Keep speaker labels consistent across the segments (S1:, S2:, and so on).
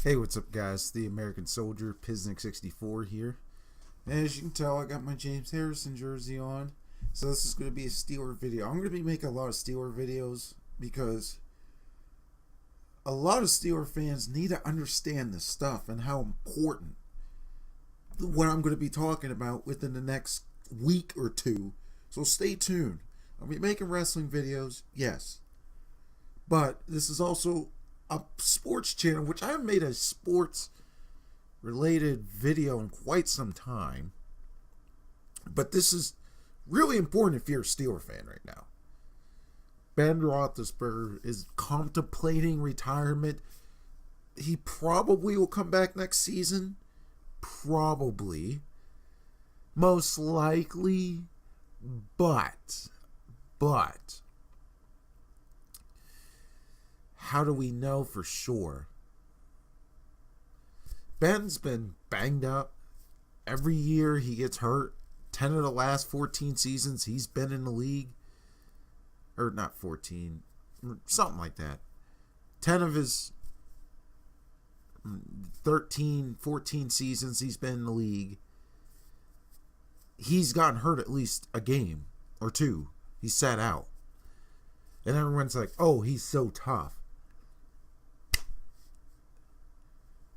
S1: Hey, what's up, guys? The American Soldier, Piznik64 here. And as you can tell, I got my James Harrison jersey on. So this is going to be a Steeler video. I'm going to be making a lot of Steeler videos because a lot of Steeler fans need to understand this stuff and how important what I'm going to be talking about within the next week or two. So stay tuned. I'll be making wrestling videos, yes. But this is also a sports channel, which I haven't made a sports related video in quite some time. But this is really important if you're a Steeler fan right now. Ben Roethlisberger is contemplating retirement. He probably will come back next season. Probably. Most likely. But how do we know for sure? Ben's been banged up. Every year he gets hurt. 10 of the last 14 seasons he's been in the league. Or not 14. Something like that. 10 of his 13, 14 seasons he's been in the league. He's gotten hurt at least a game or two. He sat out. And everyone's like, oh, he's so tough.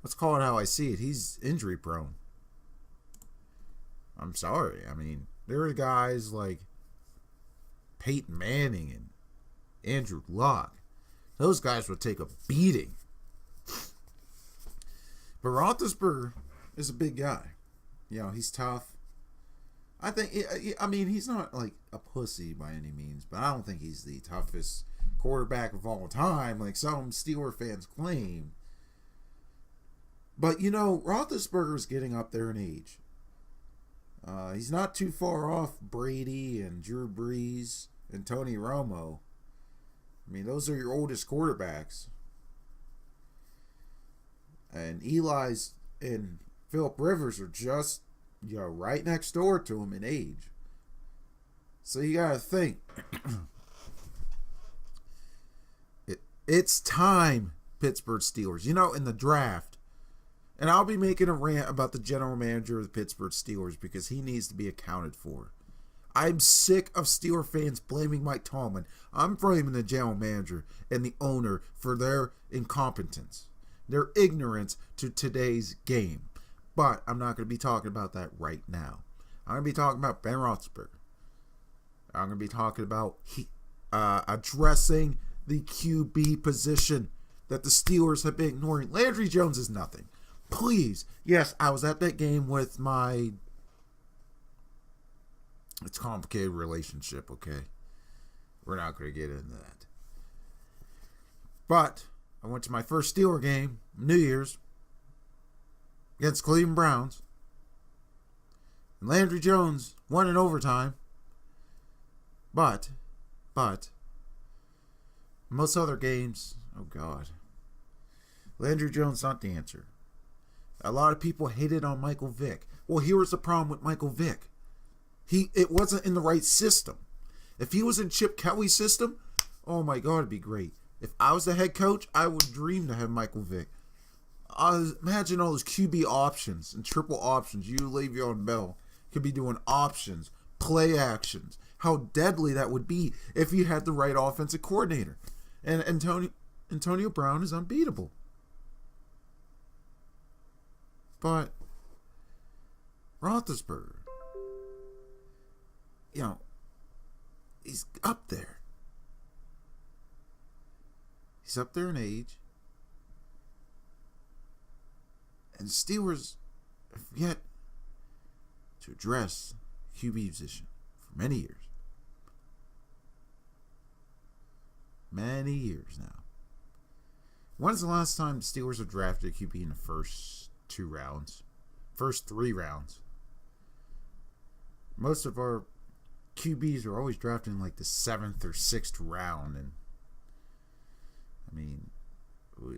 S1: Let's call it how I see it. He's injury prone. I'm sorry. I mean, there are guys like Peyton Manning and Andrew Luck. Those guys would take a beating. But Roethlisberger is a big guy. You know, he's tough. I mean, he's not like a pussy by any means, but I don't think he's the toughest quarterback of all time, like some Steeler fans claim. But, you know, Roethlisberger's getting up there in age. He's not too far off Brady and Drew Brees and Tony Romo. I mean, those are your oldest quarterbacks. And Eli's and Phillip Rivers are just, you know, right next door to him in age. So you got to think. It's time, Pittsburgh Steelers. You know, in the draft. And I'll be making a rant about the general manager of the Pittsburgh Steelers because he needs to be accounted for. I'm sick of Steeler fans blaming Mike Tomlin. I'm blaming the general manager and the owner for their incompetence, their ignorance to today's game. But I'm not going to be talking about that right now. I'm going to be talking about Ben Roethlisberger. I'm going to be talking about addressing the QB position that the Steelers have been ignoring. Landry Jones is nothing. Please. Yes, I was at that game with my... It's a complicated relationship, okay? We're not going to get into that. But I went to my first Steeler game, New Year's, against Cleveland Browns. And Landry Jones won in overtime. But, most other games, oh God. Landry Jones not the answer. A lot of people hated on Michael Vick. Well, here was the problem with Michael Vick. It wasn't in the right system. If he was in Chip Kelly's system, oh my God, it'd be great. If I was the head coach, I would dream to have Michael Vick. Imagine all those QB options and triple options. You, Le'Veon Bell, could be doing options, play actions. How deadly that would be if you had the right offensive coordinator. And Antonio Brown is unbeatable. But Roethlisberger, you know, he's up there. He's up there in age. And the Steelers have yet to address QB position for many years. Many years now. When's the last time the Steelers have drafted a QB in the first 2 rounds? First 3 rounds? Most of our QBs are always drafted in like the 7th or 6th round. And I mean,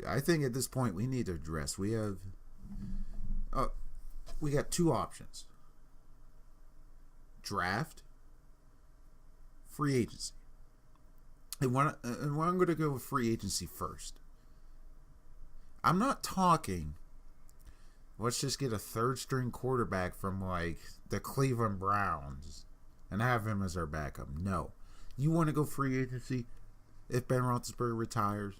S1: I think at this point we need to address. We got 2 options. Draft, free agency. And I'm going to go with free agency first. I'm not talking, let's just get a third string quarterback from like the Cleveland Browns and have him as our backup. No. You want to go free agency if Ben Roethlisberger retires?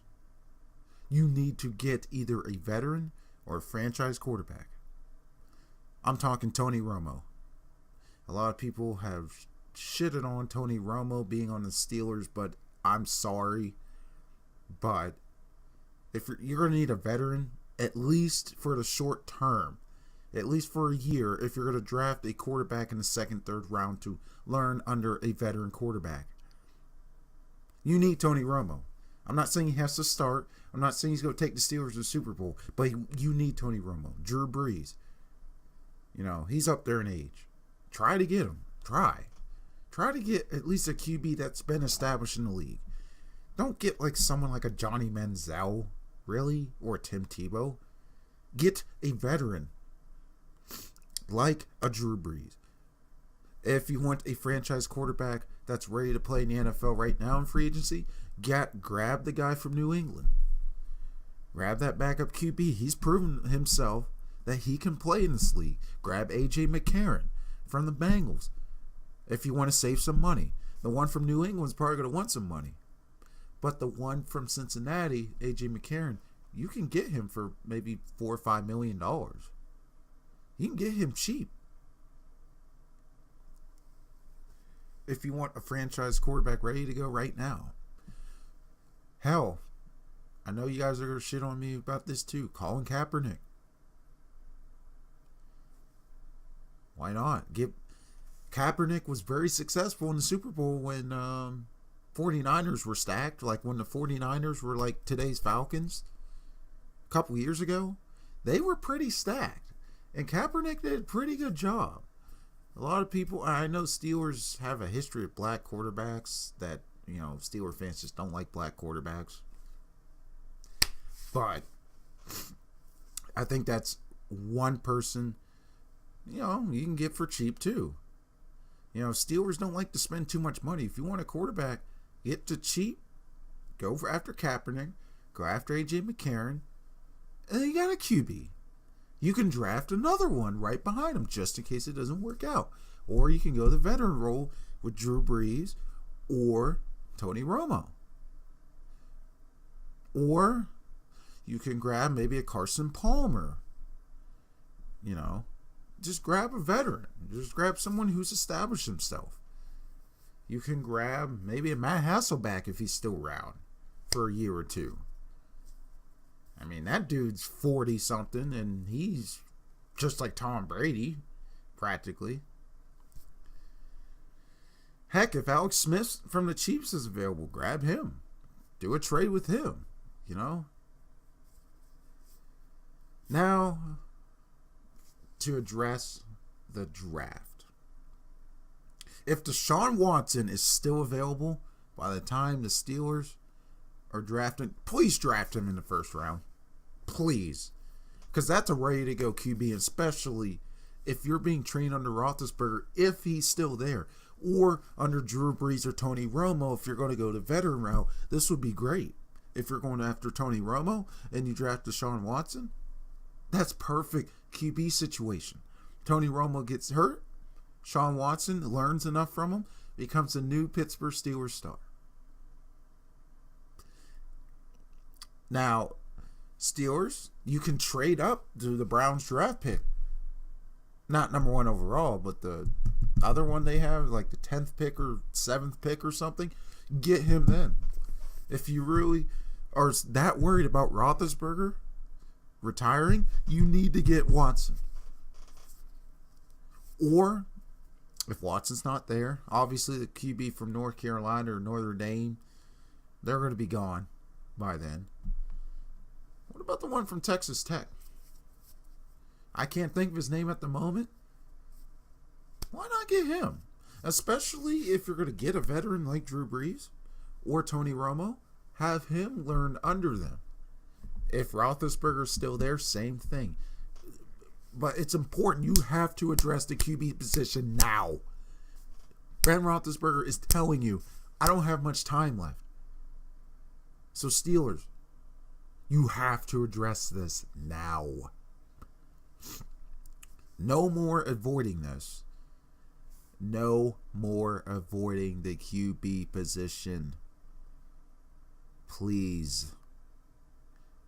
S1: You need to get either a veteran or a franchise quarterback. I'm talking Tony Romo. A lot of people have shitted on Tony Romo being on the Steelers, but I'm sorry. But if you're going to need a veteran, at least for the short term, at least for a year, if you're going to draft a quarterback in the second, third round to learn under a veteran quarterback, you need Tony Romo. I'm not saying he has to start. I'm not saying he's going to take the Steelers to the Super Bowl, but you need Tony Romo. Drew Brees, he's up there in age. Try to get him. Try to get at least a QB that's been established in the league. Don't get like someone like a Johnny Manziel, really, or a Tim Tebow. Get a veteran like a Drew Brees. If you want a franchise quarterback that's ready to play in the NFL right now in free agency, grab the guy from New England. Grab that backup QB. He's proven himself that he can play in this league. Grab A.J. McCarron from the Bengals if you want to save some money. The one from New England's probably going to want some money. But the one from Cincinnati, A.J. McCarron, you can get him for maybe $4 or $5 million. You can get him cheap. If you want a franchise quarterback ready to go right now. Hell, I know you guys are going to shit on me about this too. Colin Kaepernick. Why not? Kaepernick was very successful in the Super Bowl when 49ers were stacked. Like when the 49ers were like today's Falcons a couple years ago. They were pretty stacked. And Kaepernick did a pretty good job. A lot of people, I know Steelers have a history of black quarterbacks that, Steeler fans just don't like black quarterbacks. But I think that's one person, you can get for cheap too. Steelers don't like to spend too much money. If you want a quarterback, get to cheap, go after Kaepernick, go after A.J. McCarron, and then you got a QB. You can draft another one right behind him just in case it doesn't work out. Or you can go the veteran role with Drew Brees or Tony Romo. Or you can grab maybe a Carson Palmer. Just grab a veteran. Just grab someone who's established himself. You can grab maybe a Matt Hasselbeck if he's still around for a year or two. I mean, that dude's 40-something, and he's just like Tom Brady, practically. Heck, if Alex Smith from the Chiefs is available, grab him. Do a trade with him, Now, to address the draft. If Deshaun Watson is still available by the time the Steelers are drafting, please draft him in the first round. Please. Because that's a ready-to-go QB, especially if you're being trained under Roethlisberger, if he's still there. Or under Drew Brees or Tony Romo, if you're going to go the veteran route, this would be great. If you're going after Tony Romo and you draft Deshaun Watson, that's perfect QB situation. Tony Romo gets hurt. Sean Watson learns enough from him, becomes a new Pittsburgh Steelers star. Now, Steelers, you can trade up to the Browns draft pick. Not number one overall, but the other one they have, like the 10th pick or 7th pick or something. Get him then. If you really are that worried about Roethlisberger retiring, you need to get Watson. Or, if Watson's not there, obviously the QB from North Carolina or Notre Dame, they're going to be gone by then. What about the one from Texas Tech? I can't think of his name at the moment. Why not get him? Especially if you're going to get a veteran like Drew Brees or Tony Romo, have him learn under them. If Roethlisberger's still there, same thing. But it's important. You have to address the QB position now. Ben Roethlisberger is telling you, I don't have much time left. So Steelers, You have to address this now. No more avoiding this. No more avoiding the QB position. Please.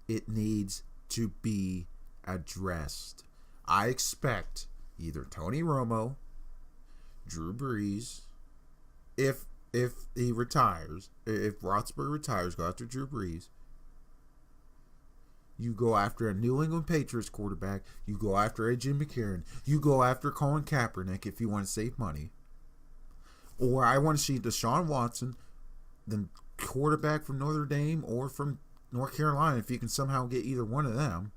S1: It needs to be addressed. I expect either Tony Romo, Drew Brees, if he retires, if Roethlisberger retires, go after Drew Brees. You go after a New England Patriots quarterback. You go after A.J. McCarron. You go after Colin Kaepernick if you want to save money. Or I want to see Deshaun Watson, the quarterback from Notre Dame or from North Carolina, if you can somehow get either one of them.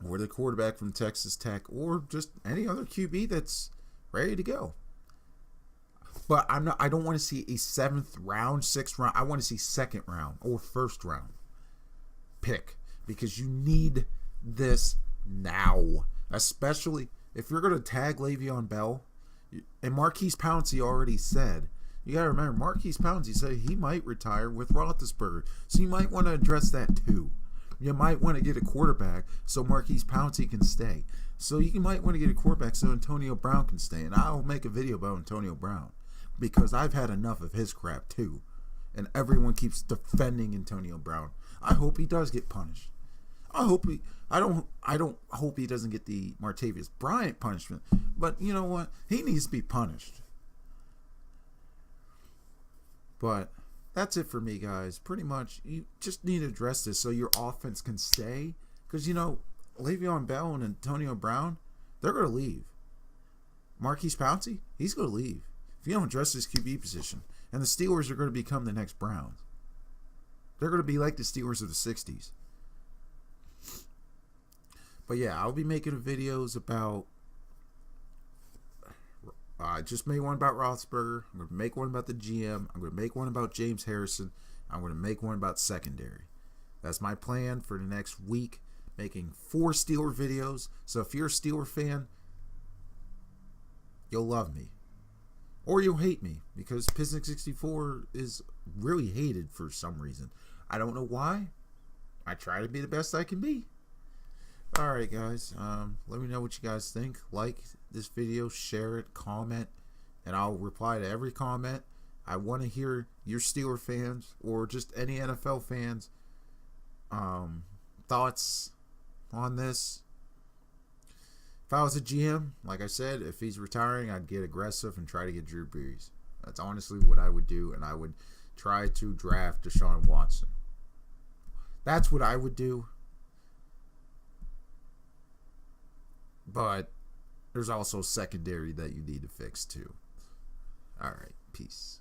S1: Or the quarterback from Texas Tech, or just any other QB that's ready to go. But I don't want to see a 7th round, 6th round. I want to see 2nd round or 1st round pick, because you need this now, especially if you're going to tag Le'Veon Bell. And Marquise Pouncey already said, you got to remember, Marquise Pouncey said he might retire with Roethlisberger, so you might want to address that too. You might want to get a quarterback so Marquise Pouncey can stay. So you might want to get a quarterback so Antonio Brown can stay. And I'll make a video about Antonio Brown, because I've had enough of his crap too. And everyone keeps defending Antonio Brown. I hope he does get punished. I don't hope he doesn't get the Martavis Bryant punishment. But you know what? He needs to be punished. But that's it for me, guys. Pretty much, you just need to address this so your offense can stay. Because, you know, Le'Veon Bell and Antonio Brown, they're going to leave. Marquise Pouncey, he's going to leave if you don't address this QB position. And the Steelers are going to become the next Browns. They're going to be like the Steelers of the 60s. But yeah, I'll be making videos about... I just made one about Roethlisberger. I'm going to make one about the GM. I'm going to make one about James Harrison. I'm going to make one about secondary. That's my plan for the next week, making 4 Steeler videos. So if you're a Steeler fan, you'll love me. Or you'll hate me, because Pittsburgh 64 is really hated for some reason. I don't know why. I try to be the best I can be. Alright, guys. Let me know what you guys think. Like this video, share it, comment, and I'll reply to every comment. I want to hear your Steeler fans or just any NFL fans thoughts on this. If I was a GM, like I said, if he's retiring, I'd get aggressive and try to get Drew Brees. That's honestly what I would do, and I would try to draft Deshaun Watson. That's what I would do. But there's also secondary that you need to fix too. All right, peace.